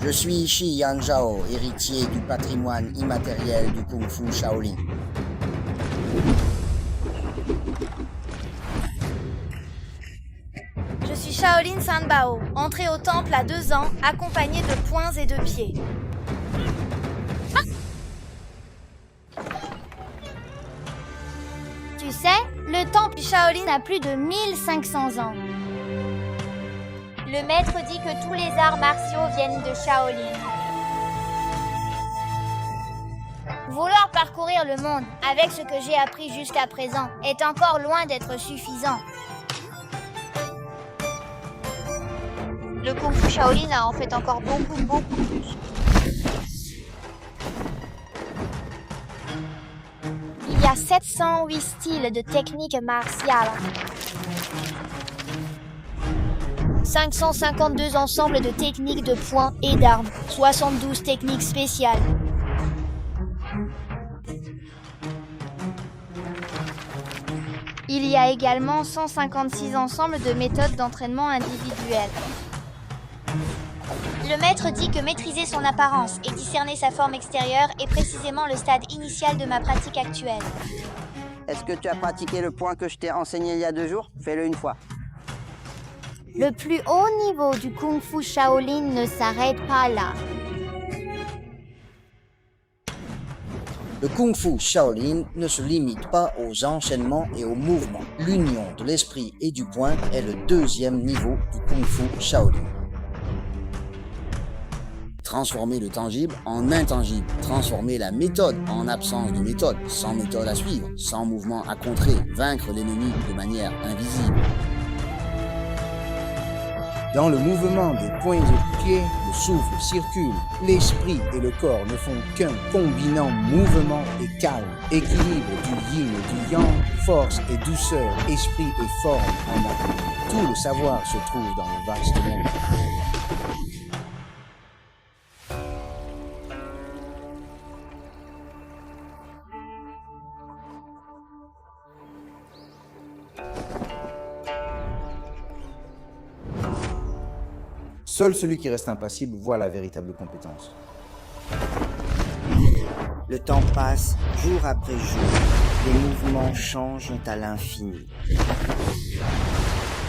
Je suis Shi Yanzhao, héritier du patrimoine immatériel du Kung Fu Shaolin. Je suis Shaolin Sanbao, entrée au temple à 2 ans, accompagnée de poings et de pieds. Tu sais, le temple Shaolin a plus de 1500 ans. Le maître dit que tous les arts martiaux viennent de Shaolin. Vouloir parcourir le monde avec ce que j'ai appris jusqu'à présent est encore loin d'être suffisant. Le Kung Fu Shaolin a en fait encore beaucoup plus. Il y a 708 styles de techniques martiales. 552 ensembles de techniques de poings et d'armes, 72 techniques spéciales. Il y a également 156 ensembles de méthodes d'entraînement individuelles. Le maître dit que maîtriser son apparence et discerner sa forme extérieure est précisément le stade initial de ma pratique actuelle. Est-ce que tu as pratiqué le point que je t'ai enseigné il y a 2 jours? Fais-le une fois. Le plus haut niveau du Kung Fu Shaolin ne s'arrête pas là. Le Kung Fu Shaolin ne se limite pas aux enchaînements et aux mouvements. L'union de l'esprit et du poing est le 2e niveau du Kung Fu Shaolin. Transformer le tangible en intangible. Transformer la méthode en absence de méthode. Sans méthode à suivre, sans mouvement à contrer. Vaincre l'ennemi de manière invisible. Dans le mouvement des poings et des pieds, le souffle circule. L'esprit et le corps ne font qu'un, combinant mouvement et calme, équilibre du yin et du yang, force et douceur, esprit et forme en harmonie. Tout le savoir se trouve dans le vaste monde. Seul celui qui reste impassible voit la véritable compétence. Le temps passe jour après jour. Les mouvements changent à l'infini.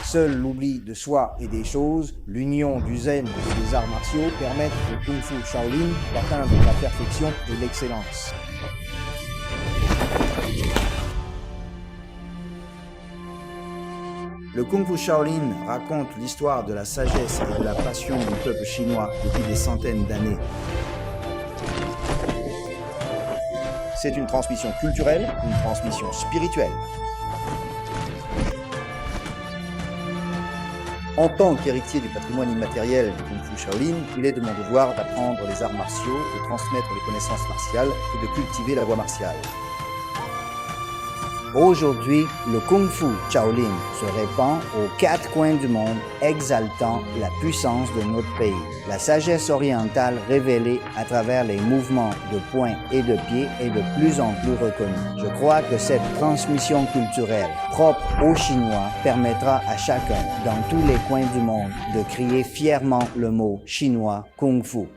Seul l'oubli de soi et des choses, l'union du zen et des arts martiaux permettent au Kung Fu Shaolin d'atteindre la perfection et l'excellence. Le Kung Fu Shaolin raconte l'histoire de la sagesse et de la passion du peuple chinois depuis des centaines d'années. C'est une transmission culturelle, une transmission spirituelle. En tant qu'héritier du patrimoine immatériel du Kung Fu Shaolin, il est de mon devoir d'apprendre les arts martiaux, de transmettre les connaissances martiales et de cultiver la voie martiale. Aujourd'hui, le Kung Fu Shaolin se répand aux 4 coins du monde, exaltant la puissance de notre pays. La sagesse orientale révélée à travers les mouvements de poings et de pieds est de plus en plus reconnue. Je crois que cette transmission culturelle propre aux Chinois permettra à chacun, dans tous les coins du monde, de crier fièrement le mot chinois Kung Fu.